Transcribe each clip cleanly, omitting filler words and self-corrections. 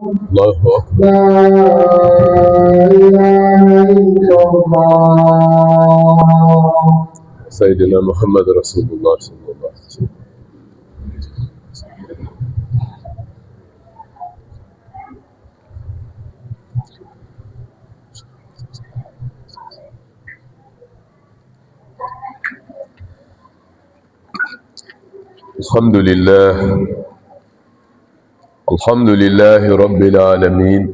الله أكبر. لا إله إلا الله. سيدنا محمد رسول الله صلى الله عليه وسلم. الحمد لله. الحمد لله رب العالمين.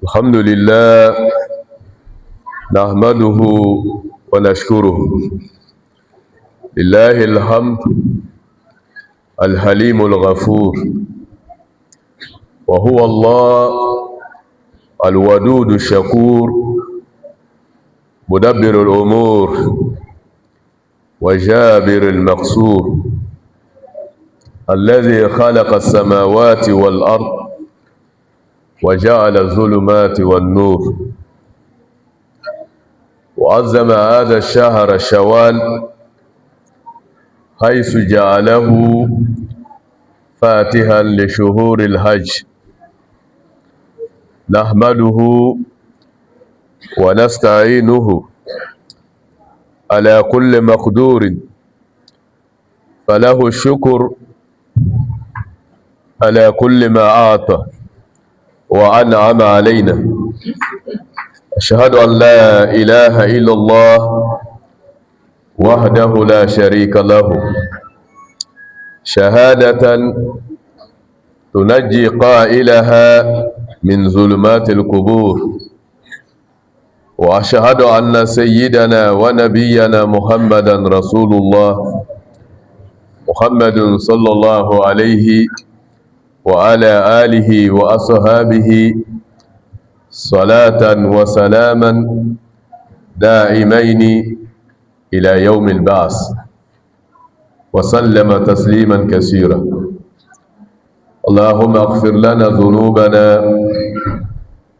الحمد لله نحمده ونشكره. لله الحمد الحليم الغفور، وهو الله الودود الشكور، مدبر الأمور وجابر المقصور، الذي خلق السماوات والأرض وجعل الظلمات والنور، وعظم هذا الشهر شوال حيث جعله فاتحا لشهور الحج. نحمده ونستعينه على كل مقدور، فله الشكر على كل ما أعطى وأنعم علينا. أشهد أن لا إله إلا الله وحده لا شريك له، شهادة تنجي قائلها من ظلمات القبور. وأشهد أن سيدنا ونبينا محمدا رسول الله، محمد صلى الله عليه وعلى آله وأصحابه صلاة وسلاما دائمين إلى يوم البعث، وسلم تسليما كثيرا. اللهم اغفر لنا ذنوبنا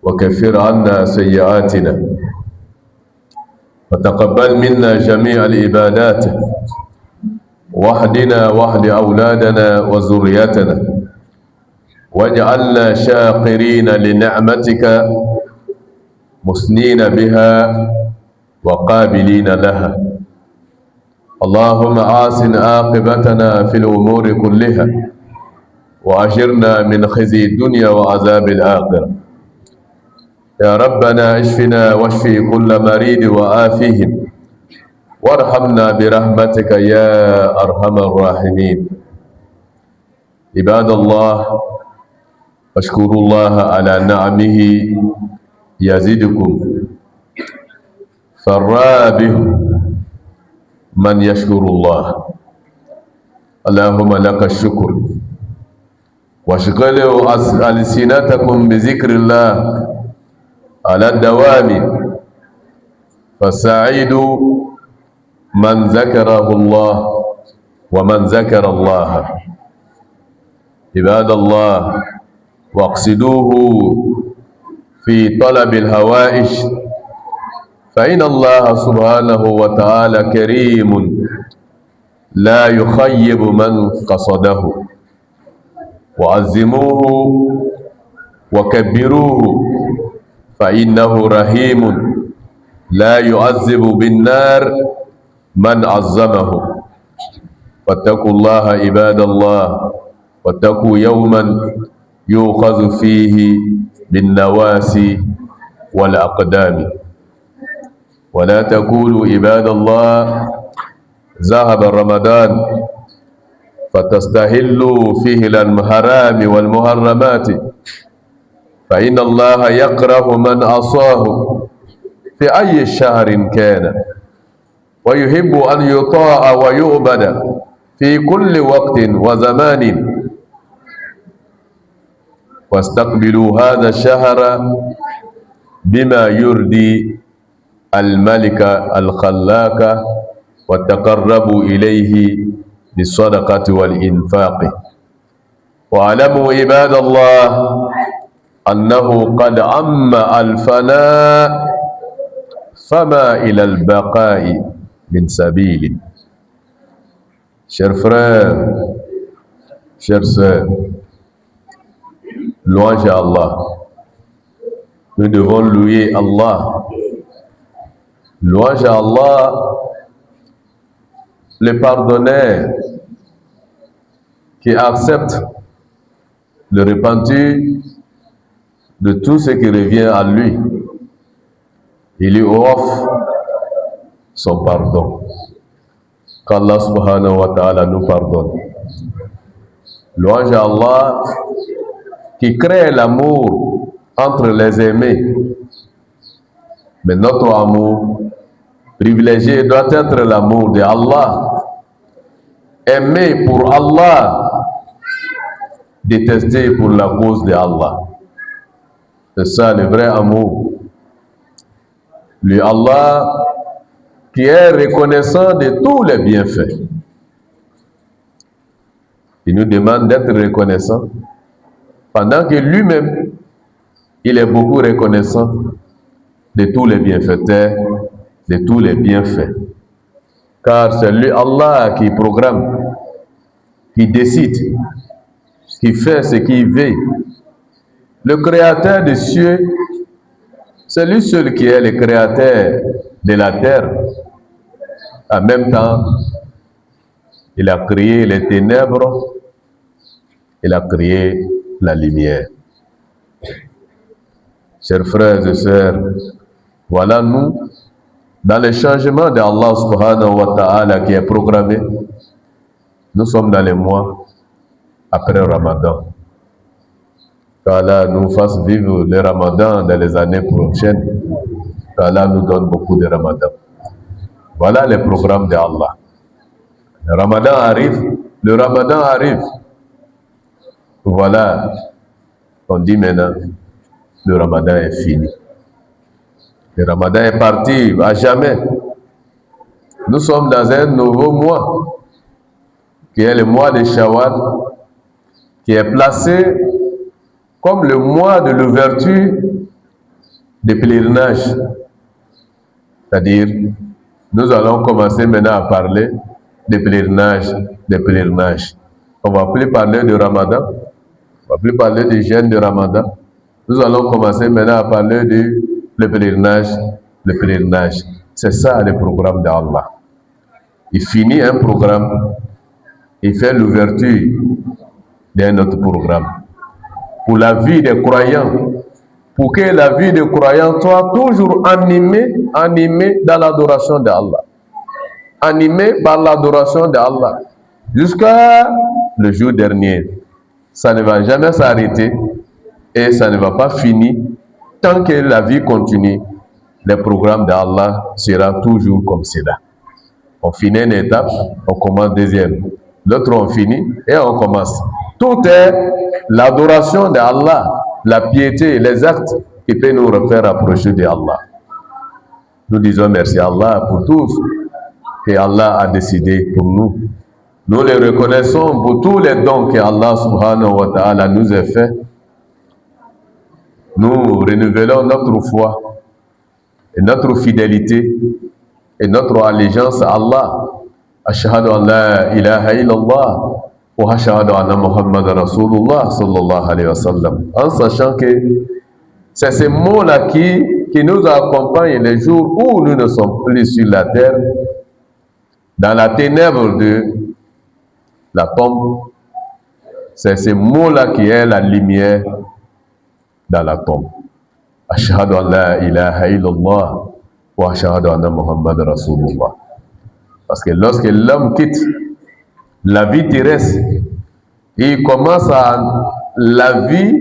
وكفر عنا سيئاتنا، وتقبل منا جميع العبادات، واهدنا واهد أولادنا وذريتنا، واجعلنا شاكرين لنعمتك مثنين بها وقابلين لها. اللهم آسن عاقبتنا في الأمور كلها، وأجرنا من خزي الدنيا وعذاب الآخرة. يا ربنا اشفنا واشفي كل مريض وآفهم، وارحمنا برحمتك يا أرحم الراحمين. عباد الله، اشكروا الله على نعمه يزدكم، فالرابح من يشكر الله. اللهم لك الشكر، واشغلوا ألسنتكم بذكر الله على الدوام، فالسعيد من ذكره الله ومن ذكر الله. عباد الله، واقصدوه في طلب الهوائج، فإن الله سبحانه وتعالى كريم لا يخيب من قصده. وعزموه وكبروه، فإنه رحيم لا يعذب بالنار من عظمه. فاتقوا الله عباد الله، واتقوا يوما يؤخذ فيه بالنواسي والأقدام. ولا تقولوا عباد الله ذهب رمضان فتستهلوا فيه الحرام والمحرمات، فإن الله يكره من عصاه في أي شهر كان، ويحب أن يطاع ويعبد في كل وقت وزمان. واستقبلوا هذا الشهر بما يرضي الملك الخلاق، وتقربوا إليه بالصدقة والإنفاق. واعلموا عباد الله أنه قد عم الفناء، فما إلى البقاء من سبيل. Chers frères, chers sœurs, Louange à Allah. Nous devons louer Allah. Louange à Allah, le pardonneur qui accepte le repentir de tout ce qui revient à lui. Il lui offre son pardon. Qu'Allah subhanahu wa ta'ala nous pardonne. Louange à Allah qui crée l'amour entre les aimés. Mais notre amour privilégié doit être l'amour de Allah. Aimer pour Allah, détester pour la cause de Allah. C'est ça le vrai amour. Lui Allah qui est reconnaissant de tous les bienfaits. Il nous demande d'être reconnaissant pendant que lui-même, il est beaucoup reconnaissant de tous les bienfaiteurs, de tous les bienfaits. Car c'est lui Allah qui programme, qui décide, qui fait ce qu'il veut. Le créateur des cieux, c'est lui seul qui est le créateur de la terre. En même temps, il a créé les ténèbres, il a créé la lumière. Chers frères et sœurs, voilà nous, dans le changement d'Allah subhanahu wa ta'ala qui est programmé, nous sommes dans les mois après Ramadan. Qu'Allah nous fasse vivre le Ramadan dans les années prochaines. Qu'Allah nous donne beaucoup de Ramadan. Voilà le programme d'Allah. Le Ramadan arrive, le Ramadan arrive. Voilà, on dit maintenant, le Ramadan est fini. Le Ramadan est parti à jamais. Nous sommes dans un nouveau mois, qui est le mois de Shawwal, qui est placé comme le mois de l'ouverture des pèlerinages. C'est-à-dire, nous allons commencer maintenant à parler des pèlerinages, On ne va plus parler de Ramadan, on ne va plus parler du jeûne de Ramadan. Nous allons commencer maintenant à parler du pèlerinage, C'est ça le programme d'Allah. Il finit un programme, il fait l'ouverture d'un autre programme. Pour la vie des croyants, pour que la vie des croyants soit toujours animée dans l'adoration d'Allah. Animée par l'adoration d'Allah. Jusqu'à le jour dernier. Ça ne va jamais s'arrêter et ça ne va pas finir. Tant que la vie continue, le programme d'Allah sera toujours comme cela. On finit une étape, on commence deuxième. L'autre on finit et on commence. Tout est l'adoration d'Allah, la piété, les actes qui peuvent nous faire approcher d'Allah. Nous disons merci à Allah pour tout ce que Allah a décidé pour nous. Nous les reconnaissons pour tous les dons que Allah subhanahu wa ta'ala nous a fait. Nous renouvelons notre foi et notre fidélité et notre allégeance à Allah. Ashhadu an la ilaha illallah wa ashhadu anna Muhammad Rasulullah sallallahu alayhi wa sallam. En sachant que c'est ces mots-là qui nous accompagnent les jours où nous ne sommes plus sur la terre, dans la ténèbre de la tombe. C'est ces mots-là qui est la lumière dans la tombe. Ashhadu an la ilaha illallah wa ashhadu anna Muhammad Rasulullah. Parce que lorsque l'homme quitte la vie terrestre, il commence à la vie,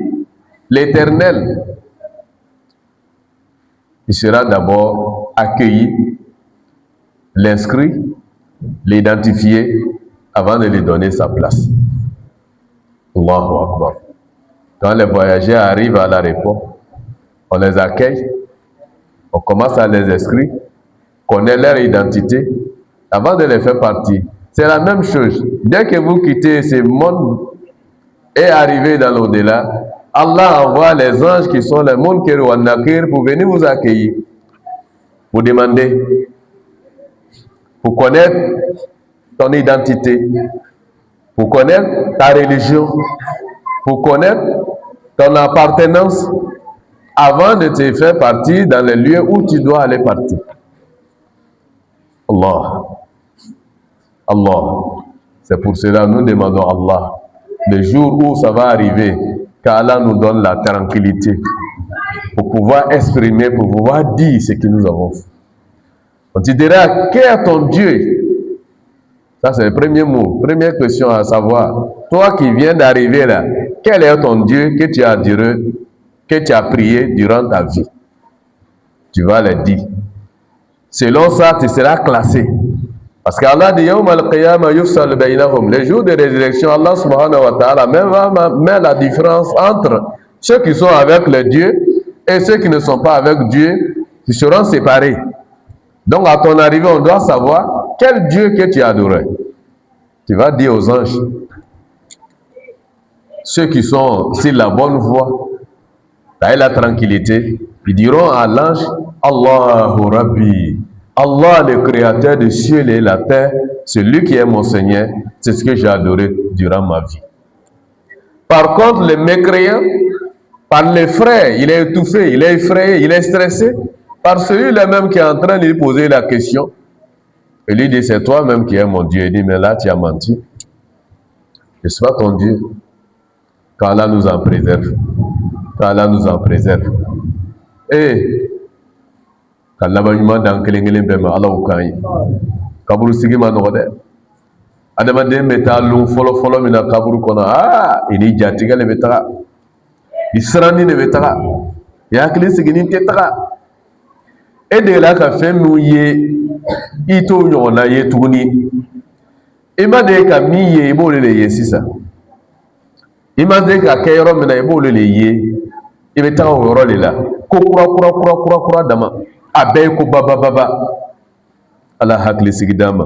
l'éternel. Il sera d'abord accueilli, l'inscrit, l'identifié, avant de lui donner sa place. Allahu Akbar. Quand les voyageurs arrivent à l'aéroport, on les accueille, on commence à les inscrire, connaît leur identité, avant de les faire partir. C'est la même chose. Dès que vous quittez ce monde et arrivez dans l'au-delà, Allah envoie les anges qui sont les Munkar wa Nakir pour venir vous accueillir, vous demander, pour connaître ton identité, pour connaître ta religion, pour connaître ton appartenance avant de te faire partir dans les lieux où tu dois aller partir. Allah. Allah. C'est pour cela que nous demandons à Allah, le jour où ça va arriver, qu'Allah nous donne la tranquillité pour pouvoir exprimer, pour pouvoir dire ce que nous avons fait. On te dira, quel est ton Dieu? Ça, c'est le premier mot, première question à savoir. Toi qui viens d'arriver là, quel est ton Dieu que tu as prié durant ta vie? Tu vas le dire. Selon ça, tu seras classé. Parce qu'Allah dit, les jours de résurrection, Allah subhanahu wa ta'ala met la différence entre ceux qui sont avec le Dieu et ceux qui ne sont pas avec Dieu, qui seront séparés. Donc à ton arrivée, on doit savoir quel Dieu que tu adorais. Tu vas dire aux anges, ceux qui sont sur la bonne voie, avec la tranquillité, ils diront à l'ange, Allahu Rabbi, Allah le créateur des cieux et la terre, celui qui est mon Seigneur, c'est ce que j'ai adoré durant ma vie. Par contre, le mécréant, par les frères, il est étouffé, il est effrayé, il est stressé, par celui-là même qui est en train de lui poser la question. Il lui dit, c'est toi-même qui es mon Dieu. Il dit, mais là, tu as menti. Je ne suis pas ton Dieu. Qu'Allah nous en préserve. Qu'Allah nous en préserve. Et qu'Allah m'a dans Kelengelen Bema, Allah ou Kaï. Kaburu Sigima Node. Adamade Metalou, follow Mina Kaburu Kona. Ah, il y a Jatiga le Vetara. Il sera ni le Vetara. Il y a Kili Sigini Tetra. Et de là qu'a fait mouiller, il tourne on a yé tourné. Il m'a dit qu'à mi yé, il m'a dit c'est ça. Il m'a dit qu'à Kairo, il m'a dit il est en rôle là. Kokura dama. Abe ko baba. Allah hakli sigidama.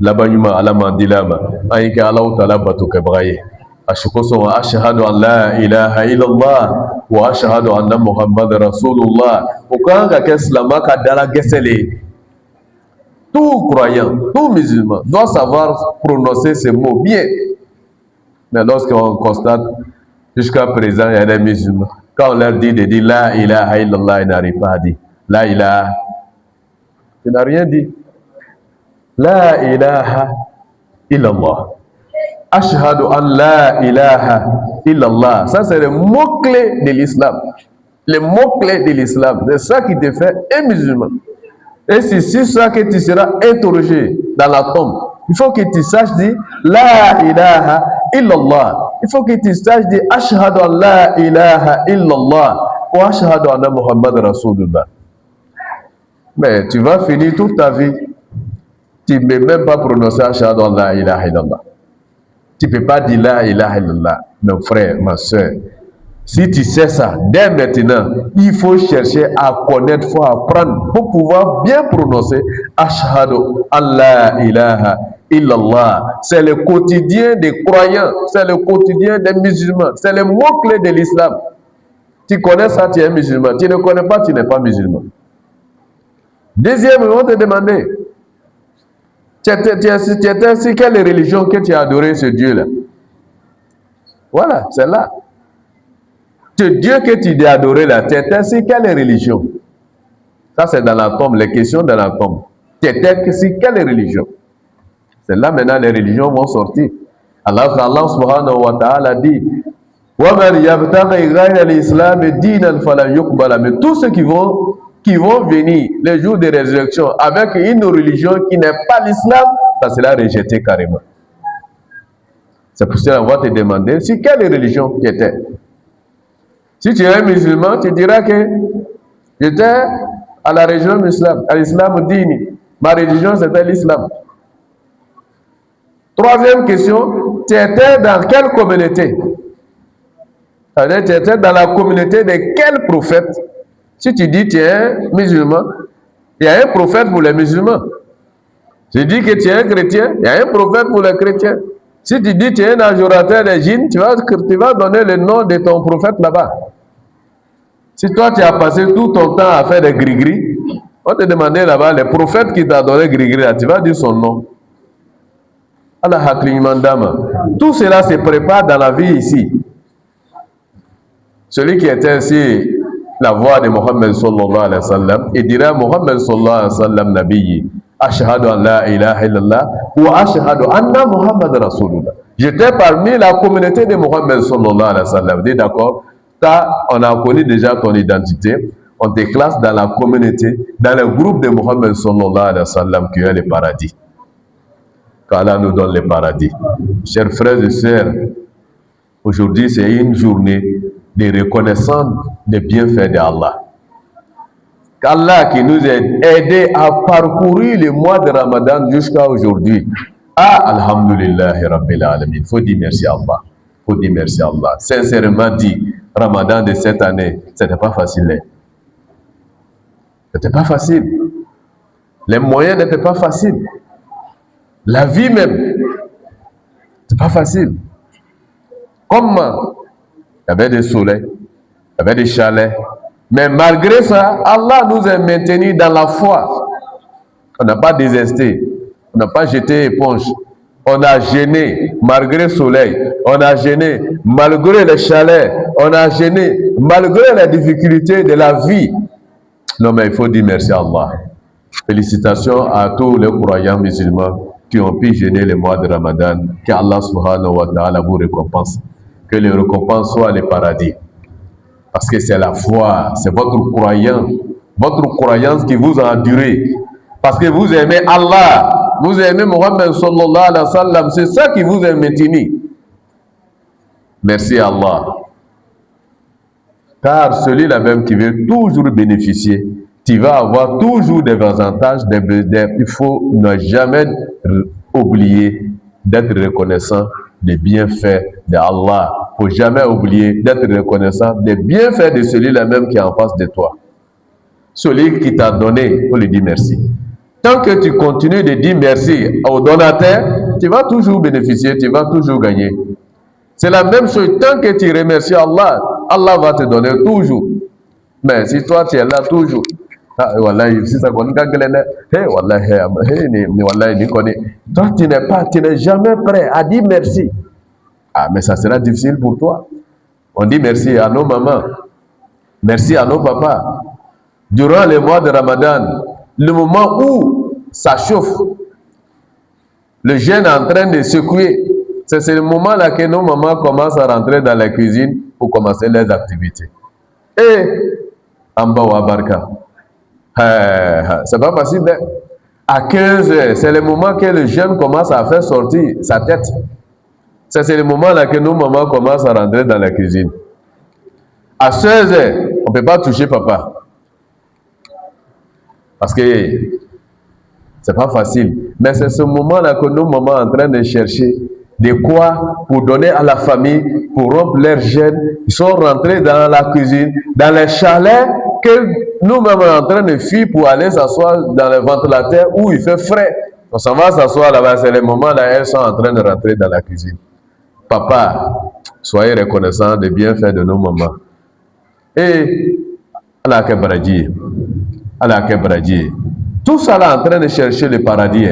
Labanyuma ala mandilama. Aïka Allah ta'ala batu kebraye. Ashukoso ashhadu an la ilaha illallah. Wa ashhadu anna Muhammad Rasulullah. Aucun qu'Islama kadala gesele. Tout croyant, tout musulman doit savoir prononcer ces mots bien. Mais lorsqu'on constate jusqu'à présent il y a des musulmans, quand on leur dit de dire la ilaha illallah, ils n'arrivent pas à dire la ilaha. Il n'a rien dit. La ilaha illallah. Ashhadu an la ilaha illallah. Ça, c'est le mot-clé de l'islam. Le mot-clé de l'islam. C'est ça qui te fait un musulman. Et c'est ça que tu seras interrogé dans la tombe. Il faut que tu saches dire la ilaha illallah. Il faut que tu saches dire ashhadu an la ilaha illallah wa ashhadu anna Muhammad Rasulullah. Mais tu vas finir toute ta vie. Tu ne peux même pas prononcer ashhadu an la ilaha illallah. Tu ne peux pas dire la ilaha illallah. Mon frère, ma soeur, si tu sais ça, dès maintenant, il faut chercher à connaître, il faut apprendre pour pouvoir bien prononcer ashhadu an la ilaha illallah. C'est le quotidien des croyants, c'est le quotidien des musulmans, c'est le mot-clé de l'islam. Tu connais ça, tu es musulman. Tu ne connais pas, tu n'es pas musulman. Deuxième, on va te demander, tu étais sur quelle religion que tu as adoré ce Dieu-là? Voilà, c'est là. Ce Dieu que tu as adoré là, tu étais sur quelle religion? Ça, c'est dans la tombe, les questions dans la tombe. Tu étais sur quelle religion? C'est là maintenant les religions vont sortir. Allah subhanahu wa ta'ala dit وَمَنْ يَبْتَغِي غَيْرَ الْإِسْلَامِ دِينًا فَلَنْ يُقْبَلَ. Mais tous ceux qui vont venir les jours de résurrection avec une religion qui n'est pas l'islam, ça sera rejeté carrément. C'est pour cela qu'on va te demander sur quelle religion tu étais. Si tu es un musulman, tu diras que j'étais à la religion musulmane, à l'islam dini. Ma religion, c'était l'islam. Troisième question, tu étais dans quelle communauté? Tu étais dans la communauté de quel prophète? Si tu dis que tu es musulman, il y a un prophète pour les musulmans. Si tu dis que tu es un chrétien, il y a un prophète pour les chrétiens. Si tu dis que tu es un adorateur des djinns, tu vas donner le nom de ton prophète là-bas. Si toi tu as passé tout ton temps à faire des gris-gris, on te demandait là-bas, le prophète qui t'a donné gris-gris là, tu vas dire son nom. Tout cela se prépare dans la vie ici. Celui qui était ainsi la voix de Mohammed sallallahu alayhi wa sallam, il dirait Mohammed sallallahu alayhi wa sallam Nabiyyi, Ashhadu an la ilaha illallah ou Ashhadu anna Muhammad Rasulullah. J'étais parmi la communauté de Mohammed sallallahu alayhi wa sallam. Dit d'accord, on a connu déjà ton identité, on te classe dans la communauté, dans le groupe de Mohammed sallallahu alayhi wa sallam qui est le paradis. qu'Allah nous donne le paradis. Chers frères et sœurs, aujourd'hui c'est une journée de reconnaissance des bienfaits d'Allah. Qu'Allah qui nous a aidés à parcourir le mois de Ramadan jusqu'à aujourd'hui. Ah, Alhamdulillah Rabbil Alamin. Il faut dire merci à Allah. Il faut dire merci à Allah. Sincèrement dit, Ramadan de cette année, ce n'était pas facile. C'était pas facile. Les moyens n'étaient pas faciles. La vie même, c'est pas facile. Comment? Il y avait des soleils, il y avait des chalets. Mais malgré ça, Allah nous a maintenus dans la foi. On n'a pas désisté. On n'a pas jeté éponge. On a gêné malgré le soleil. On a gêné malgré les chalets. On a gêné malgré les difficultés de la vie. Non, mais il faut dire merci à Allah. Félicitations à tous les croyants musulmans qui ont pu gêner le mois de Ramadan. Que Allah subhanahu wa ta'ala vous récompense. Que les récompenses soient les paradis. Parce que c'est la foi, c'est votre croyance qui vous a enduré. Parce que vous aimez Allah, vous aimez Mohammed sallallahu alayhi wa sallam, c'est ça qui vous a maintenu. Merci à Allah. Car celui-là même qui veut toujours bénéficier, tu vas avoir toujours des avantages, il faut ne jamais oublier d'être reconnaissant des bienfaits d'Allah. Il ne faut jamais oublier d'être reconnaissant des bienfaits de celui-là même qui est en face de toi. Celui qui t'a donné, il faut lui dire merci. Tant que tu continues de dire merci au donateur, tu vas toujours bénéficier, tu vas toujours gagner. C'est la même chose. Tant que tu remercies Allah, Allah va te donner toujours. Mais si toi tu es là toujours, toi tu n'es jamais prêt à dire merci. Ah, mais ça sera difficile pour toi. On dit merci à nos mamans, merci à nos papas. Durant le mois de Ramadan, le moment où ça chauffe, le jeûne est en train de secouer, c'est le moment-là que nos mamans commencent à rentrer dans la cuisine pour commencer les activités. Et, Amba wa Barka, c'est pas facile. À 15 heures, c'est le moment que le jeune commence à faire sortir sa tête. C'est le moment-là que nos mamans commencent à rentrer dans la cuisine. À 16 heures, on ne peut pas toucher papa. Parce que c'est pas facile. Mais c'est ce moment-là que nos mamans sont en train de chercher de quoi pour donner à la famille, pour rompre leur jeûne. Ils sont rentrés dans la cuisine, dans les chalets que nous-mêmes sommes en train de fuir pour aller s'asseoir dans le ventilateur où il fait frais. On s'en va s'asseoir là-bas, c'est le moment-là elles sont en train de rentrer dans la cuisine. Papa, soyez reconnaissants des bienfaits de nos mamans. Et Allah Kebradi, Allah Kebradi. Tout ça là en train de chercher le paradis.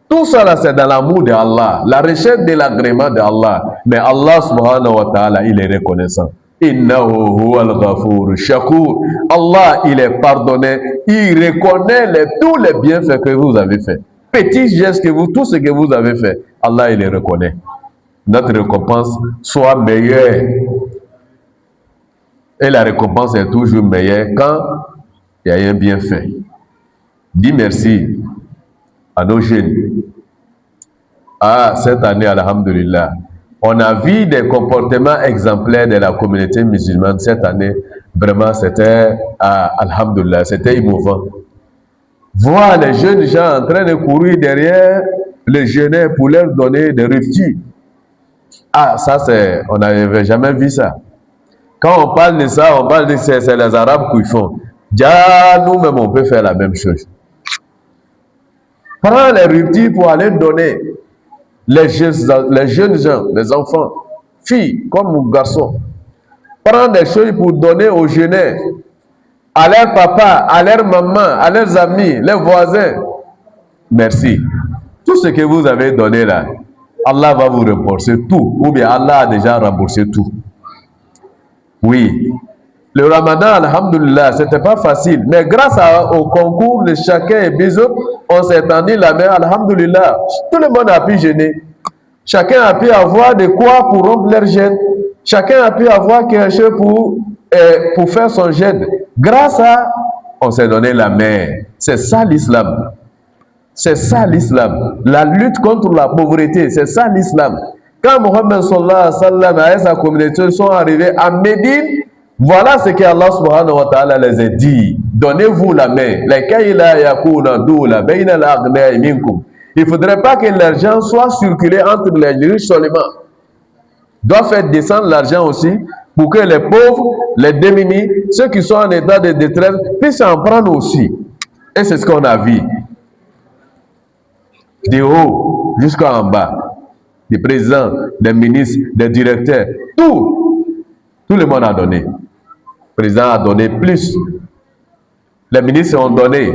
Tout ça là c'est dans l'amour d'Allah, la recherche de l'agrément d'Allah. Mais Allah subhanahu wa ta'ala, il est reconnaissant. Innahu huwal ghafur shakur. Allah, il est pardonné, il reconnaît tous les bienfaits que vous avez faits. Petits gestes que vous, tout ce que vous avez fait, Allah, il les reconnaît. Notre récompense soit meilleure. Et la récompense est toujours meilleure quand il y a un bienfait. Dis merci à nos jeunes. Ah, cette année, alhamdulillah, on a vu des comportements exemplaires de la communauté musulmane cette année. Vraiment, c'était, alhamdulillah, c'était émouvant. Voir les jeunes gens en train de courir derrière les jeunes pour leur donner des ruptures. Ah, ça c'est, on n'avait jamais vu ça. Quand on parle de ça, on parle de c'est les Arabes qui font. Déjà, nous-mêmes, on peut faire la même chose. Prends les ruptures pour aller donner les jeunes gens, les enfants, filles comme garçons. Prends des choses pour donner aux jeunes, à leur papa, à leur maman, à leurs amis, leurs voisins. Merci. Tout ce que vous avez donné là, Allah va vous rembourser tout. Ou bien Allah a déjà remboursé tout. Oui. Le ramadan, alhamdulillah, c'était pas facile. Mais grâce au concours de chacun et des autres, on s'est tendu la main, alhamdulillah. Tout le monde a pu jeûner. Chacun a pu avoir de quoi pour rompre leur jeûne. Chacun a pu avoir quelque chose pour faire son jeûne. Grâce à, on s'est donné la main. C'est ça l'islam. C'est ça l'islam. La lutte contre la pauvreté, c'est ça l'islam. Quand Mohammed sallallahu alayhi wa sallam et sa communauté sont arrivés à Médine, voilà ce que Allah subhanahu wa ta'ala les a dit. Donnez-vous la main. Il ne faudrait pas que l'argent soit circulé entre les riches seulement. Il doit faire descendre l'argent aussi pour que les pauvres, les démunis, ceux qui sont en état de détresse puissent en prendre aussi. Et c'est ce qu'on a vu. De haut jusqu'en bas. Des présidents, des ministres, des directeurs, tout le monde a donné. Le président a donné plus. Les ministres ont donné.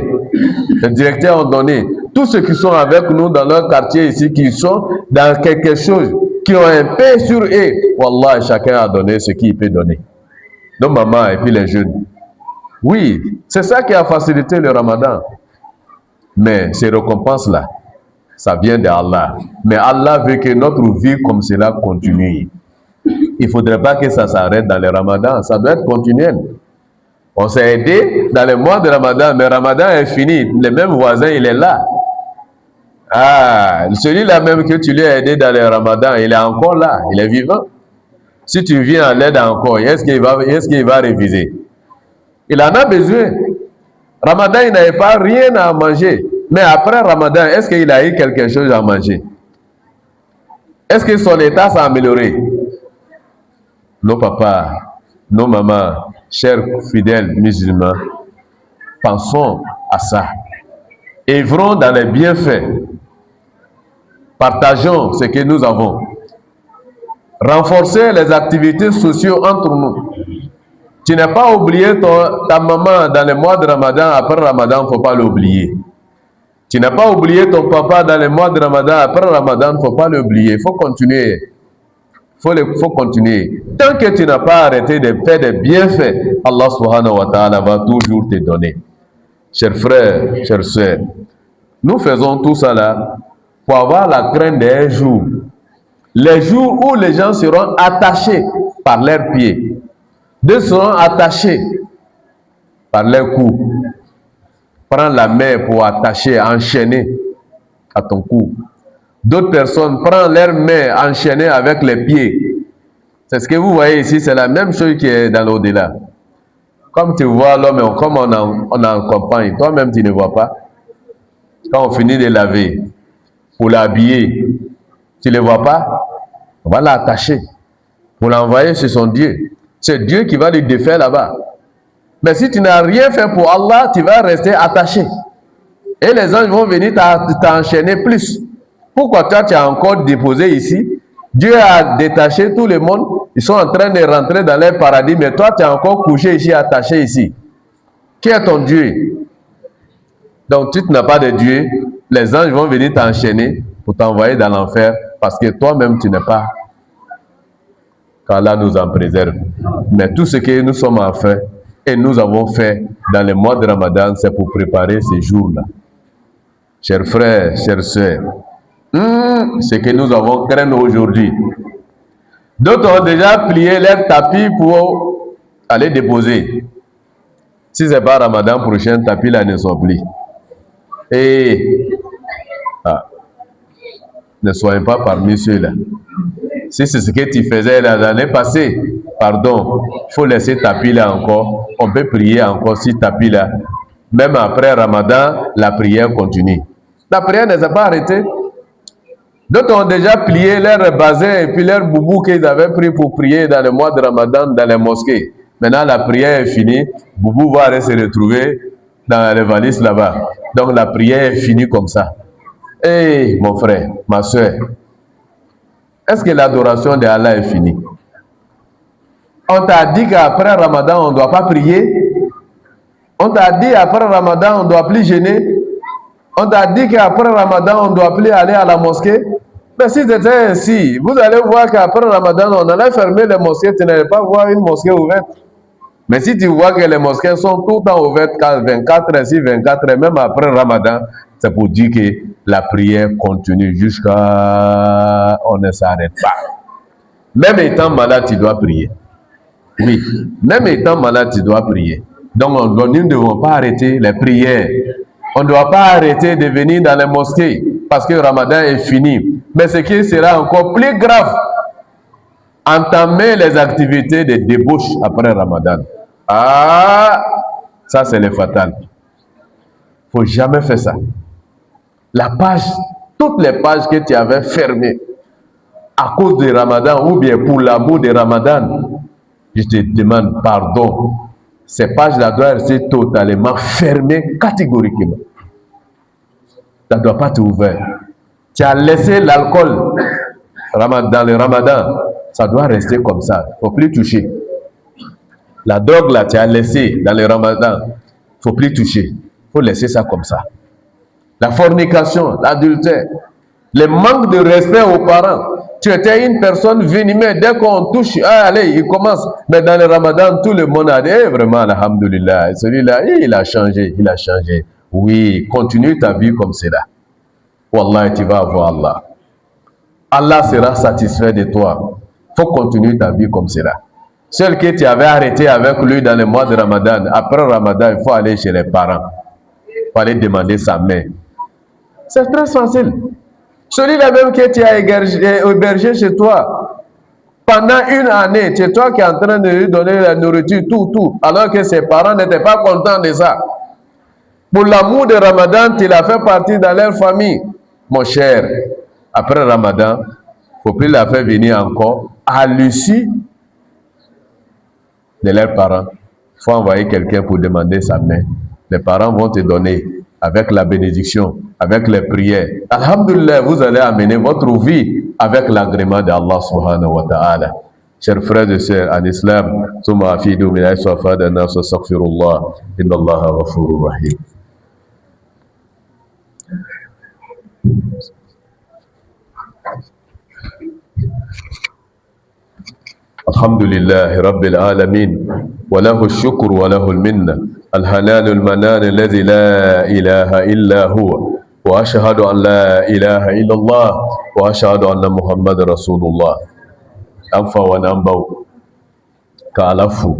Les directeurs ont donné. Tous ceux qui sont avec nous dans leur quartier ici, qui sont dans quelque chose, qui ont un paix sur eux, wallah, chacun a donné ce qu'il peut donner. Nos mamans et puis les jeunes. Oui, c'est ça qui a facilité le ramadan. Mais ces récompenses-là, ça vient d'Allah. Mais Allah veut que notre vie comme cela continue. Il ne faudrait pas que ça s'arrête dans le ramadan. Ça doit être continuel. On s'est aidé dans le mois de ramadan, mais ramadan est fini. Le même voisin, il est là. Ah, celui-là même que tu lui as aidé dans le ramadan, il est encore là. Il est vivant. Si tu viens à l'aide encore, est-ce qu'il va réviser? Il en a besoin. Ramadan, il n'avait pas rien à manger. Mais après Ramadan, est-ce qu'il a eu quelque chose à manger? Est-ce que son état s'est amélioré? Nos papas, nos mamans, chers fidèles musulmans, pensons à ça. Œuvrons dans les bienfaits. Partageons ce que nous avons. Renforcer les activités sociales entre nous. Tu n'as pas oublié ta maman dans le mois de Ramadan. Après Ramadan, il ne faut pas l'oublier. Tu n'as pas oublié ton papa dans le mois de Ramadan. Après Ramadan, il ne faut pas l'oublier. Il faut continuer. Il faut continuer. Tant que tu n'as pas arrêté de faire des bienfaits, Allah subhanahu wa ta'ala va toujours te donner. Chers frères, chères sœurs, nous faisons tout ça là pour avoir la crainte des jours. Les jours où les gens seront attachés par leurs pieds. D'autres seront attachés par leurs cou. Prends la main pour attacher, enchaîner à ton cou. D'autres personnes prennent leurs mains enchaînées avec les pieds. C'est ce que vous voyez ici, c'est la même chose qui est dans l'au-delà. Comme tu vois l'homme, comme on en accompagne, toi-même tu ne vois pas. Quand on finit de laver, pour l'habiller, tu ne le vois pas, on va l'attacher pour l'envoyer chez son Dieu. C'est Dieu qui va lui défaire là-bas. Mais si tu n'as rien fait pour Allah, tu vas rester attaché. Et les anges vont venir t'enchaîner plus. Pourquoi toi tu as encore déposé ici? Dieu a détaché tout le monde. Ils sont en train de rentrer dans leur paradis. Mais toi tu es encore couché ici, attaché ici. Qui est ton Dieu? Donc tu n'as pas de Dieu. Les anges vont venir t'enchaîner pour t'envoyer dans l'enfer. Parce que toi-même tu n'es pas. Qu'Allah nous en préserve. Mais tout ce que nous sommes en fait, et nous avons fait dans le mois de Ramadan, c'est pour préparer ces jours-là. Chers frères, chères sœurs, ce que nous avons craint aujourd'hui. D'autres ont déjà plié leur tapis pour aller déposer. Si ce n'est pas Ramadan prochain, tapis là ne sont plus. Et ne soyez pas parmi ceux-là. Si c'est ce que tu faisais l'année passée, pardon, il faut laisser tapis là encore. On peut prier encore si tapis là. Même après Ramadan, la prière continue. La prière ne s'est pas arrêtée. D'autres ont déjà plié leur bazin et puis leur boubou qu'ils avaient pris pour prier dans le mois de Ramadan dans les mosquées. Maintenant, la prière est finie. Boubou va aller se retrouver dans les valises là-bas. Donc, la prière est finie comme ça. Hey, mon frère, ma soeur, est-ce que l'adoration de Allah est finie? On t'a dit qu'après Ramadan, on ne doit pas prier. On t'a dit qu'après Ramadan, on ne doit plus jeûner. On t'a dit qu'après Ramadan, on ne doit plus aller à la mosquée. Mais si c'était ainsi, vous allez voir qu'après Ramadan, on allait fermer les mosquées, tu n'allais pas voir une mosquée ouverte. Mais si tu vois que les mosquées sont tout le temps ouvertes 24 heures, 24 heures, même après Ramadan, c'est pour dire que la prière continue jusqu'à on ne s'arrête pas. Même étant malade, tu dois prier. Oui, même étant malade, tu dois prier. Donc, nous ne devons pas arrêter les prières. On ne doit pas arrêter de venir dans les mosquées parce que Ramadan est fini. Mais ce qui sera encore plus grave, entamer les activités de débauche après Ramadan. Ah, ça c'est le fatal. Il ne faut jamais faire ça. La page, toutes les pages que tu avais fermées à cause du Ramadan ou bien pour l'amour de Ramadan, je te demande pardon. Ces pages-là doivent rester totalement fermées catégoriquement. Ça ne doit pas être ouvert. Tu as laissé l'alcool dans le Ramadan, ça doit rester comme ça. Il ne faut plus toucher. La drogue là, tu as laissé dans le Ramadan, il ne faut plus toucher. Il faut laisser ça comme ça. La fornication, l'adultère, le manque de respect aux parents. Tu étais une personne venimée, dès qu'on touche, allez, il commence. Mais dans le Ramadan, tout le monde a dit, vraiment, alhamdoulilah, celui-là, il a changé, il a changé. Oui, continue ta vie comme cela. Wallah, tu vas avoir Allah. Allah sera satisfait de toi. Il faut continuer ta vie comme cela. Celle que tu avais arrêté avec lui dans le mois de Ramadan, après Ramadan, il faut aller chez les parents. Il faut aller demander sa main. C'est très facile. Celui-là même que tu as hébergé chez toi pendant une année, c'est toi qui es en train de lui donner la nourriture, tout, alors que ses parents n'étaient pas contents de ça. Pour l'amour de Ramadan, tu l'as fait partie dans leur famille. Mon cher, après Ramadan, il ne faut plus la faire venir encore à l'issue de leurs parents. Il faut envoyer quelqu'un pour demander sa main. Les parents vont te donner avec la bénédiction, avec les prières. Alhamdulillah, vous allez amener votre vie avec l'agrément d'Allah subhanahu wa ta'ala. Chers frères et sœurs en islam, summa afidu min aysu afada an-nas astaghfirullah, inna Allaha ghafurur rahim. الحمد لله رب العالمين وله الشكر وله المنة الحنان المنان الذي لا إله إلا هو وأشهد أن لا إله إلا الله وأشهد أن محمد رسول الله أنفا ونأمبو كالفو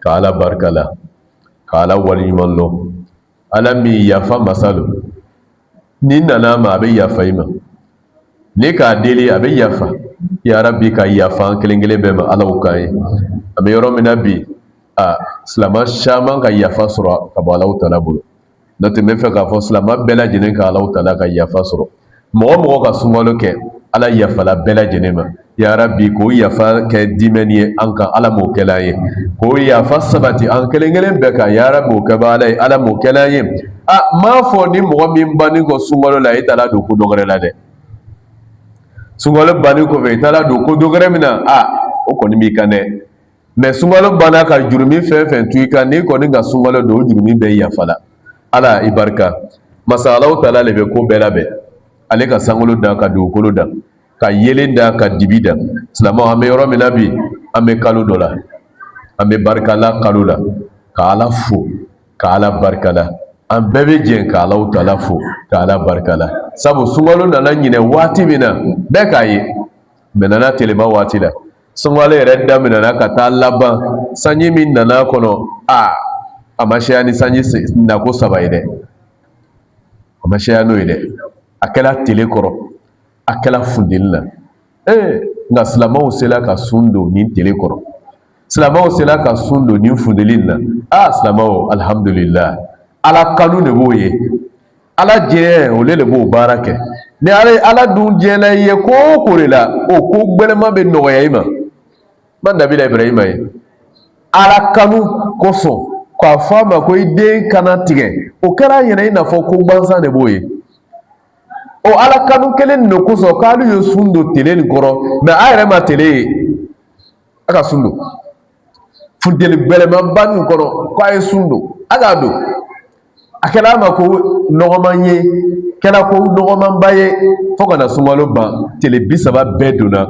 كالا بركلا كالا ولي منلو ألمي يفا مسالو نينا نام أبي يفايما نيكا ديلي أبي يفا Ya Rabbi ka yafa kelen-kelen bɛɛ ma Ala o kan ye an bɛ yɔrɔ min na bi silama caman ka yafa sɔrɔ ka bɔ Alahu Taala bolo n'o tɛ n bɛ fɛ k'a fɔ silama bɛɛ lajɛlen ka Alahu Taala ka yafa sɔrɔ mɔgɔ mɔgɔ ka sunkalo kɛ Ala yafala bɛɛ lajɛlen ma ya Rabbi k'o yafa kɛ dimɛni ye an kan Ala m'o kɛla an ye k'o yafa sabati an kelen-kelen bɛɛ kan ya Rabbi o kɛba Ala ye Ala m'o kɛla an ye m'a fɔ ni mɔgɔ min bannen kɔ sunkalo la e taara don ko dɔ wɛrɛ la dɛ. Sunkalo banni kɔfɛ i taara don ko dɔ wɛrɛ min na o kɔni b'i kan dɛ mais sunkalo banna ka jurumi fɛn fɛn to i kan n'i kɔni ka sunkalo don o jurumi bɛɛ yafa la Ala i barika masa Alahu Taala le bɛ ko bɛɛ labɛn ale ka sankolo da ka dugukolo da ka yelen da ka dibi da silamɛw an bɛ yɔrɔ min na bi an bɛ kalo dɔ la an bɛ barika la kalo la ka Ala fo ka Ala barika la an bɛɛ bɛ jɛn ka Alahu Taala fo ka Ala barika la sabu sunkalo nana ɲinɛ waati min na bɛɛ k'a ye mɛ nana telema waati la sunkalo yɛrɛ daminɛna ka taa laban sanji min nana kɔnɔ a ma seya ni sanji nako 3 ye dɛ a ma seya n'o ye dɛ a kɛla tele kɔrɔ a kɛla funteni la nka silamɛw sela ka sun don nin tele kɔrɔ silamɛw sela ka sun don nin funteni na silamɛw alhamdulillah Ala kanu de b'o ye Ala jɛn ole de b'o baara kɛ ni Ala dun jɛnna i ye ko o ko de la o ko gbɛlɛma bɛ nɔgɔya i ma ma Nabila Ibrahima ye Ala kanu kosɔn k'a fɔ a ma ko i den kana tigɛ o kɛra ɲɛna i n'a fɔ ko gansan de b'o ye o Ala kanu kelen de kosɔn k'ale ye sun don tele nin kɔrɔ mais a yɛrɛ ma tele ye a ka sun don funteni gbɛlɛmaba nin kɔrɔ k'a ye sun don a k'a don a kɛra a ma ko nɔgɔman ye kɛla ko nɔgɔmanba ye fo kana sunkalo ban tile 30 bɛɛ donna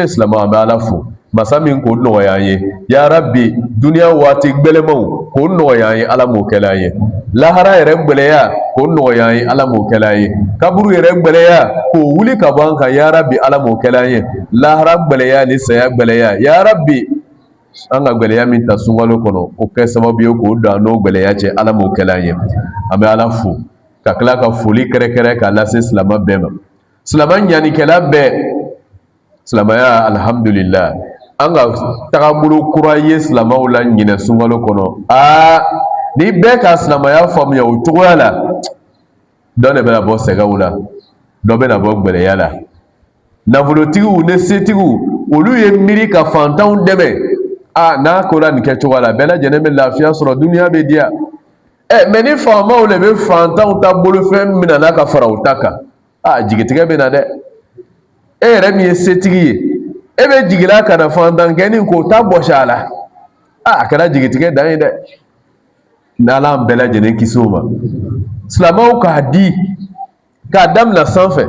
silamɛw an bɛ Ala fo masa min k'o nɔgɔya an ye ya Rabbi duniya waati gbɛlɛmaw k'o nɔgɔya an ye Ala m'o kɛla an ye lahara yɛrɛ gbɛlɛya k'o nɔgɔya an ye Ala m'o kɛla an ye kaburu yɛrɛ gbɛlɛya k'o wuli ka bɔ an kan ya Rabbi Ala m'o kɛla an ye lahara gbɛlɛya ni saya gbɛlɛya ya Rabbi an ka gbɛlɛya min ta sunkalo kɔnɔ o kɛ sababu ye k'o don an n'o gbɛlɛya cɛ Ala m'o kɛla an ye an bɛ Ala fo ka tila ka foli kɛrɛkɛrɛ k'a lase silamɛ bɛɛ ma silamɛ ɲanikɛla bɛɛ silamɛya alhamdulillah an ka tagabolo kura ye silamɛw la ɲinɛ sunkalo kɔnɔ ni bɛɛ ka silamɛya faamuya o cogoya la dɔ de bɛna bɔ sɛgɛw la dɔ bɛna bɔ gbɛlɛya la nafolotigiw ni setigiw olu ye miiri ka fantanw dɛmɛ n'a kola nin kɛcogo la bɛɛ lajɛlen bɛ lafiya sɔrɔ duniya bɛ diya mɛ ni faamaw de bɛ fantanw ta bolofɛn minɛ n'a ka fara u ta kan jigitigɛ bɛ na dɛ e yɛrɛ min ye setigi ye e bɛ jigila ka na fantankɛni k'o ta bɔsi a la a kɛra jigitigɛ dan ye dɛ n'Ala an bɛɛ lajɛlen kisi o ma silamɛw k'a di k'a daminɛ sanfɛ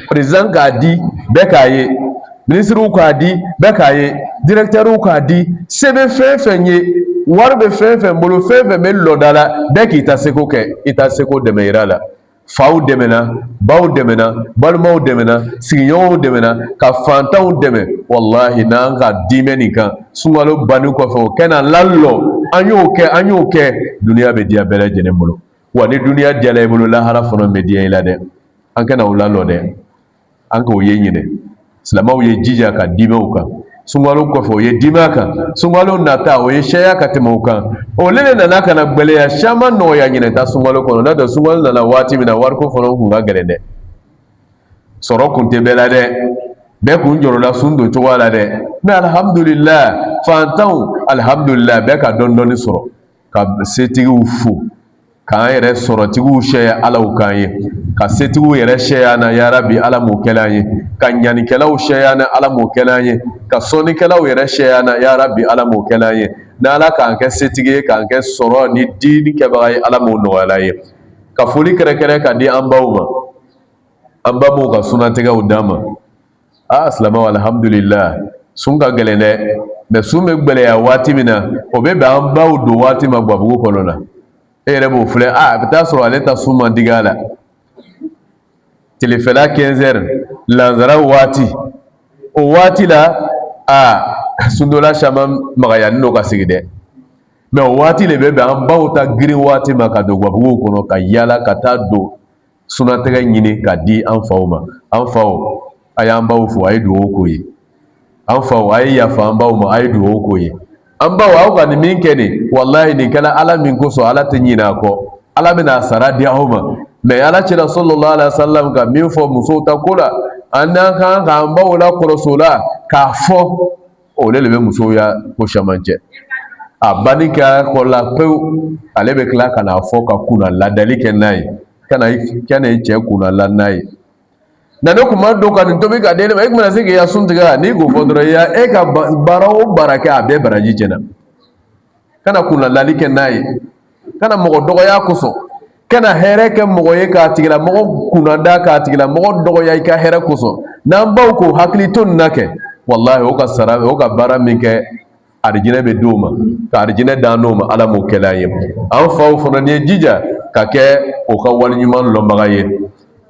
président k'a di bɛɛ k'a ye ministrew k'a di bɛɛ k'a ye directeurw k'a di se bɛ fɛn fɛn ye wari bɛ fɛn fɛn bolo fɛn fɛn bɛ lɔda la bɛɛ k'i ta seko kɛ i ta seko dɛmɛ yira la faw dɛmɛna baw dɛmɛna balimaw dɛmɛna sigiɲɔgɔnw dɛmɛna ka fantanw dɛmɛ wallahi n'an ka dimɛ nin kan sunkalo banni kɔfɛ o kɛna lalɔ an y'o kɛ duniya bɛ diya bɛɛ lajɛlen bolo wa ni duniya diyala i bolo lahara fana bɛ diya i la dɛ an kana o lalɔ dɛ an k'o ye ɲinɛ silamɛw ye jija ka dimɛw kan sunkalo kɔfɛ o ye dimɛ kan sunkalo nata o ye sɛya ka tɛmɛ o kan olu de nana ka na gbɛlɛya caman nɔgɔya ɲinɛ ta sunkalo kɔnɔ n'o tɛ sunkalo nana waati min na wariko fana kun ka gɛlɛn dɛ sɔrɔ kun tɛ bɛɛ la dɛ bɛɛ kun jɔrɔla sun don cogoya la dɛ mɛ alhamdulillah fantanw alhamdulillah bɛɛ ka dɔɔni dɔɔni sɔrɔ ka setigiw fo k'an yɛrɛ sɔrɔtigiw sɛya Ala k'an ye ka setigiw yɛrɛ sɛya na ya Rabbi Ala m'o kɛla an ye ka ɲanikɛlaw sɛya na Ala m'o kɛla an ye ka sɔnnikɛlaw yɛrɛ sɛya na ya Rabbi Ala m'o kɛla an ye n'Ala k'an kɛ setigi ye k'an kɛ sɔrɔ ni diini kɛbaga ye Ala m'o nɔgɔya an ye ka foli kɛrɛkɛrɛ ka di an baw ma an ba m'o ka sunatigɛw d'an ma silamɛw alhamdulillah sun ka gɛlɛn dɛ mɛ sun bɛ gbɛlɛya waati min na o bɛ bɛn an baw don waati ma gabugu kɔnɔ na e yɛrɛ b'o filɛ a bɛ taa sɔrɔ ale ta sun man digi a la tilefɛla 15h lansara waati o waati la sundola caman magayanin n'o ka sigi dɛ mɛ o waati de bɛ bɛn an baw ta girin waati ma ka don gabuguw kɔnɔ ka yaala ka taa don sunatigɛ ɲini ka di an faw ma an faw a y'an baw fo a ye dugawu k'o ye an faw a ye yafa an baw ma a ye dugawu k'o ye an baw aw ka nin min kɛ nin wallahi nin kɛla Ala min kosɔn Ala tɛ ɲinɛ a kɔ Ala bɛna sara di aw ma mɛ Ala cɛla sallallahu alaihi wasallam ka min fɔ musow ta ko la an n'an kan k'an baw la kɔlɔsi o la k'a fɔ o de bɛ musow ya ko caman cɛ a banni kɛ kɔ la pewu ale bɛ tila ka n'a fɔ ka kunna ladali kɛ n'a ye kana cɛ kunna la n'a ye na ne kun ma don ka nin tobi ka di ne ma e tɛna se k'i ya sun tigɛ n'i k'o fɔ dɔrɔn e ka baara o baara kɛ a bɛɛ baraji tiɲɛna kana kunna lali kɛ n'a ye kana mɔgɔ dɔgɔya kosɔn kana hɛrɛ kɛ mɔgɔ ye k'a tigilamɔgɔ kunnada k'a tigilamɔgɔ dɔgɔya i ka hɛrɛ kosɔn n'an baw k'o hakili to nin na kɛ wallahi o ka sara o ka baara min kɛ arijinɛ bɛ d'o ma ka arijinɛ d'an n'o ma Ala m'o kɛla an ye an faw fana n'i ye jija ka kɛ o ka waleɲuman lɔnbaga ye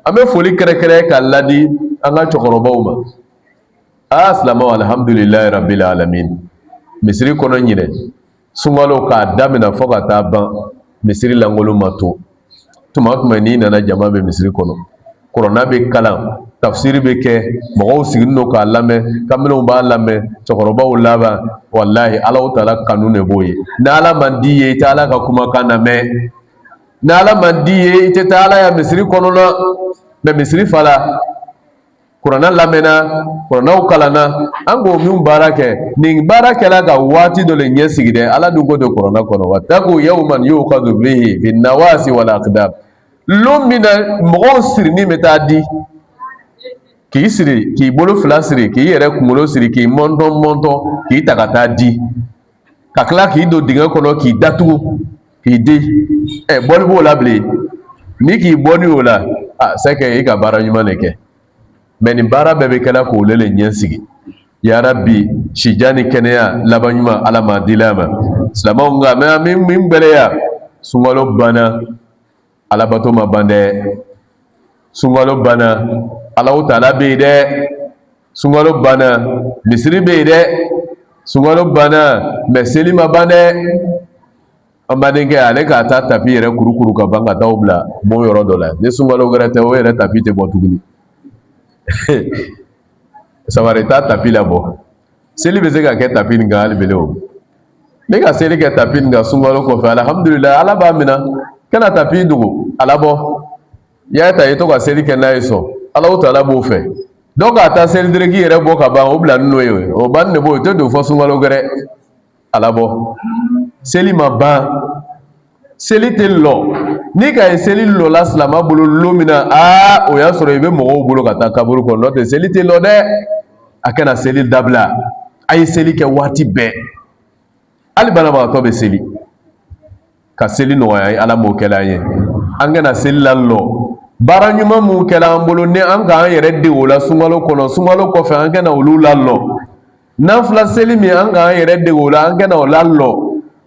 an bɛ foli kɛrɛkɛrɛ ka ladi an ka cɛkɔrɔbaw ma silamɛw alhamdulillahi rabbil alamin misiri kɔnɔ ɲinɛ sunkalo k'a daminɛ fɔ ka taa ban misiri lankolon ma to tuma o tuma n'i nana jama bɛ misiri kɔnɔ kuranɛ bɛ kalan tafsiri bɛ kɛ mɔgɔw sigilen don k'a lamɛn kamilenw b'a lamɛn cɛkɔrɔbaw laban wallahi Ala Taala kanu de b'o ye ni Ala man di ye i tɛ Ala ka kumakan lamɛn ni Ala man di ye i tɛ taa Ala ya misiri kɔnɔna mɛ misiri fala kuranɛ lamɛnna kuranɛw kalanna an k'o min baara kɛ nin baara kɛla ka waati dɔ le ɲɛ sigi dɛ Ala dun ko de kuranɛ kɔnɔ wattaqu yawman yu'khadhu fihi bin nawasi wal aqdam lon min na mɔgɔw sirinin bɛ taa di k'i siri k'i bolo fila siri k'i yɛrɛ kunkolo siri k'i mɔntɔn k'i ta ka taa di ka tila k'i don dingɛ kɔnɔ k'i datugu k'i di bɔli b'o la bilen ni k'i bɔ ni o la c'est que i ka baara ɲuman de kɛ mais nin baara bɛɛ bɛ kɛla k'o le ɲɛ sigi ya rabbi sijan ni kɛnɛya laban ɲuman ala ma dila ma silamɛw nka mɛ min gbɛlɛya sunkalo banna alabato ma ban dɛ sunkalo banna alahu taala bɛ yen dɛ sunkalo banna misiri bɛ yen dɛ sunkalo banna mɛ seli ma ban dɛ an badenkɛ ale k'a ta tapi yɛrɛ kurukuru ka ban ka taa bila bon yɔrɔ dɔ la ni sunkalo wɛrɛ tɛ o yɛrɛ tapi tɛ bɔ tuguni sabari taa tapi la bɔ seli bɛ se ka kɛ tapi nin kan hali bele o ne ka seli kɛ tapi nin kan sunkalo kɔfɛ alhamdulilayi ala b'a minɛ kana tapi dogo ala bɔ y'a ta i to ka seli kɛ n'a ye sɔn alahu taala b'o fɛ dɔw k'a ta seli dereki yɛrɛ bɔ ka ban o bila n'o ye o banni de b'o o tɛ don fɔ sunkalo wɛrɛ ala bɔ seli ma ban seli tɛ lɔ ni ka ye seli lɔla silama bolo lon min na o y'a sɔrɔ i bɛ mɔgɔw bolo ka taa kaburu kɔnɔ n'o tɛ seli tɛ lɔ dɛ a kana seli dabila a ye seli kɛ waati bɛɛ hali banabagatɔ bɛ seli ka seli nɔgɔya ye ala m'o kɛla an ye an kana seli la lɔ baara ɲuman mun kɛla an bolo ni an k'an yɛrɛ dege o la sunkalo kɔnɔ sunkalo kɔfɛ an kana olu la lɔ n'an fila seli min an k'an yɛrɛ dege o la an kana o la lɔ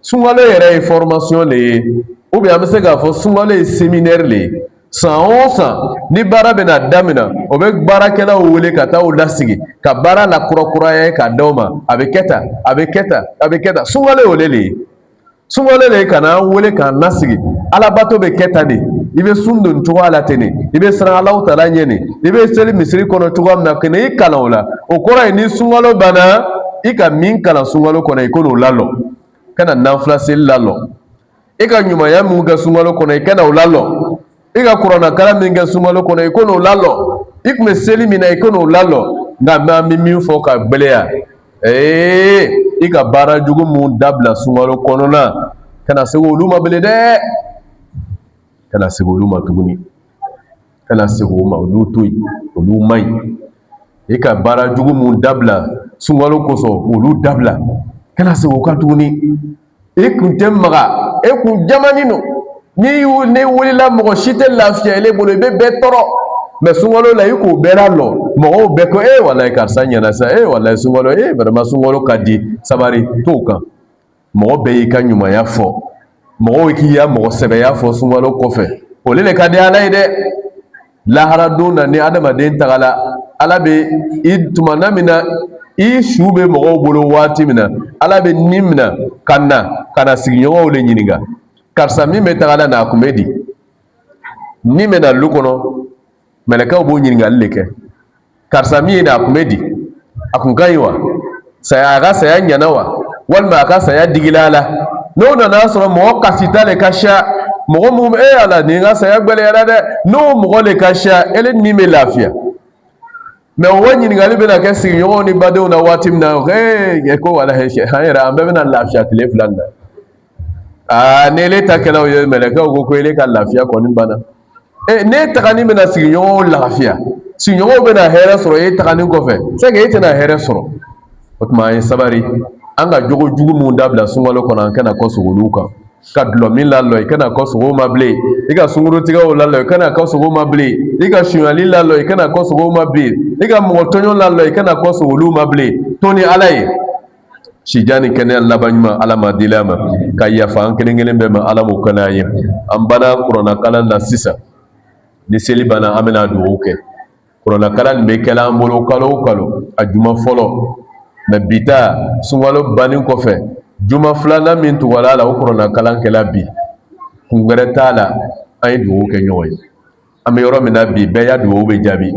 sunkalo yɛrɛ ye formation de ye ou bien an bɛ se k'a fɔ sunkalo ye séminaire de ye san o san ni baara bɛna daminɛ o bɛ baarakɛlaw wele ka taa u lasigi ka baara la kurakuraya k'a d'aw ma a bɛ kɛ tan a bɛ kɛ tan a bɛ kɛ tan sunkalo ye o de ye sunkalo de ye ka n'an wele k'an lasigi alabato bɛ kɛ tan de i bɛ sun don cogoya la ten de i bɛ siran alahu taala ɲɛ de i bɛ seli misiri kɔnɔ cogoya min na ka na i kalan o la o kɔrɔ ye ni sunkalo banna i ka min kalan sunkalo kɔnɔ i k'o lalɔ kana nanfila seli lalɔ i ka ɲumanya min kɛ sunkalo kɔnɔ i kana o lalɔ i ka kuranakalan min kɛ sunkalo kɔnɔ i k'o lalɔ i tun bɛ seli min na i k'o lalɔ nka mɛ an bɛ min fɔ ka gbɛlɛya i ka baara jugu mun dabila sunkalo kɔnɔna kana segin olu ma bilen dɛ kana segin olu ma tuguni kana segin olu ma olu to yen olu man ɲi i ka baara jugu mun dabila sunkalo kosɔn olu dabila kana segin o kan tuguni i kun tɛ maga e kun jamani don ni wulila mɔgɔ si tɛ lafiya ele bolo i bɛ bɛɛ tɔɔrɔ mɛ sunkalo la i k'o bɛɛ lalɔ mɔgɔw bɛɛ ko walayi karisa ɲɛna sa walayi sunkalo vraiment sunkalo ka di sabari t'o kan mɔgɔ bɛɛ y'i ka ɲumanya fɔ mɔgɔw k'i ya mɔgɔ sɛbɛya fɔ sunkalo kɔfɛ o de ka di ala ye dɛ lahara don na ni adamaden tagala ala bɛ i tumana min na i su bɛ mɔgɔw bolo waati min na ala bɛ nin minɛ ka na sigiɲɔgɔnw de ɲininka karisa min bɛ tagala na a kun bɛ di nin bɛ na lu kɔnɔ mɛlɛkɛw b'o ɲininkali de kɛ karisa min ye na a kun bɛ di a kun ka ɲi wa a ka saya ɲɛna wa walima a ka saya digila la n'o nana sɔrɔ mɔgɔ kasita le ka ca mɔgɔ mun ala nin ka saya gbɛlɛyara dɛ n'o mɔgɔ le ka ca ele ni bɛ lafiya mɛ o ɲininkali bɛna kɛ sigiɲɔgɔnw ni badenw na waati min na ko wala an yɛrɛ an bɛɛ bɛna lafiya tile fila nin na ni ele ta kɛlaw ye mɛlɛkɛw ko ele ka lafiya kɔni banna ne tagani bɛna sigiɲɔgɔnw lafiya sigiɲɔgɔnw bɛna hɛrɛ sɔrɔ e tagani kɔfɛ c'est que e tɛna hɛrɛ sɔrɔ o tuma an ye sabari an ka jogo jugu mun dabila sunkalo kɔnɔ an kana kɔsegin olu kan ka dulɔ min lalɔ i kana kɔsegin o ma bilen i ka sunkurutigɛw lalɔ i kana kɔsegin o ma bilen i ka suɲɛli lalɔ i kana kɔsegin o ma bilen i ka mɔgɔ tɔɲɔ lalɔ i kana kɔsegin olu ma bilen to ni ala ye sijan ni kɛnɛya laban ɲuman ala ma deli a ma ka yafa an kelen kelen bɛɛ ma ala m'o kɛnɛ an ye an banna kuranakalan na sisan ni seli banna an bɛna dugawu kɛ kuranakalan nin bɛ kɛla an bolo kalo o kalo a juma fɔlɔ mɛ bi ta sunkalo bannen kɔfɛ juma filanan min tugula la o kuranakalan kɛla bi kun wɛrɛ t'a la an ye dugawu kɛ ɲɔgɔn ye an bɛ yɔrɔ min na bi bɛɛ ya dugawu bɛ jaabi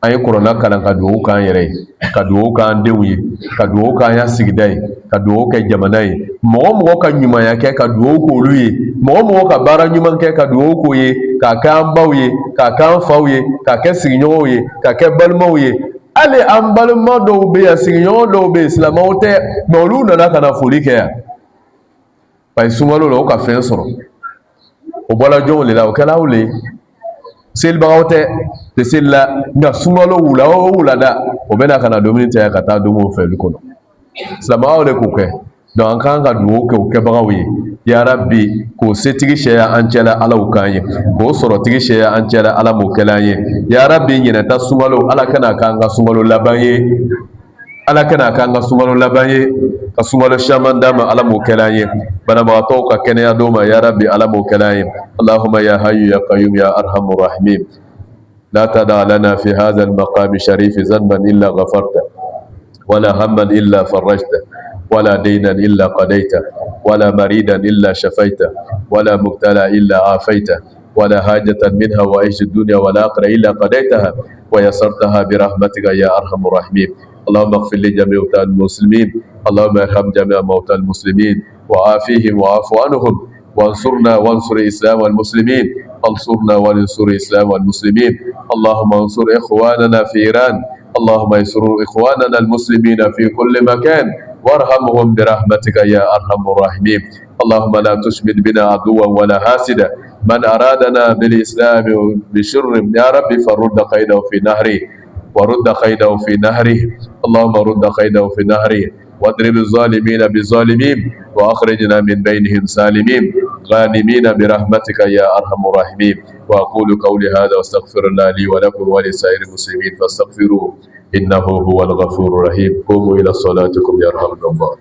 an ye kuranna kalan ka dugawu k'an yɛrɛ ye ka dugawu k'an denw ye ka dugawu k'an ya sigida ye ka dugawu kɛ jamana ye mɔgɔ mɔgɔ ka ɲumanya kɛ ka dugawu k'olu ye mɔgɔ mɔgɔ ka baara ɲuman kɛ ka dugawu k'o ye k'a kɛ an baw ye k'a kɛ an faw ye k'a kɛ sigiɲɔgɔnw ye k'a kɛ balimaw ye hali an balima dɔw bɛ yan sigiɲɔgɔn dɔw bɛ yen silamɛw tɛ mɛ olu nana ka na foli kɛ yan bari sunkalo la o ka fɛn sɔrɔ o bɔra jɔnw de la o kɛla aw le ye selibagaw tɛ seli la nka sunkalo wula o wulada o bɛna ka na dumuni caya ka taa dumuni fɛ olu kɔnɔ silamɛw de k'o kɛ donc an kan ka duwawu kɛ o kɛbagaw ye ya rabbi k'o setigi sɛya an cɛla ala u kan ye k'o sɔrɔtigi sɛya an cɛla ala m'o kɛla an ye ya rabbi ɲinɛta sunkalo ala kana k'an ka sunkalo laban ye ala kana k'an ka sunkalo laban ye ka sunkalo caman d'a ma ala m'o kɛla an ye banabagatɔw ka kɛnɛya d'o ma ya rabbi ala m'o kɛla an ye allahumma ya hayyu ya qayyum ya arhamur rahimin لا تدع لنا في هذا المقام الشريف ذنبا إلا غفرته ولا هما إلا فرجته ولا دينا إلا قضيته ولا مريدا إلا شفيته ولا مبتلى إلا عافيته ولا حاجة منها وعيش الدنيا والآخرة إلا قضيتها ويسرتها برحمتك يا أرحم الراحمين اللهم اغفر لجميع موتى المسلمين اللهم ارحم جميع موتى المسلمين وعافيهم وعاف عنهم وانصرنا وانصر الإسلام والمسلمين انصرنا وانصر الإسلام والمسلمين اللهم انصر إخواننا في إيران اللهم انصر إخواننا المسلمين في كل مكان وارحمهم برحمتك يا أرحم الراحمين اللهم لا تشمت بنا عدوا ولا حاسدا من أرادنا بالإسلام بشر يا رب فرد قيده في نهره ورد قيده في نهره اللهم رد قيده في نهره واضرب الظالمين بالظالمين وأخرجنا من بينهم سالمين غانمين برحمتك يا أرحم الراحمين وأقول قولي هذا واستغفر الله لي ولكم ولسائر المسلمين فاستغفروه إنه هو الغفور الرحيم قوموا إلى صلاتكم يرحمكم الله.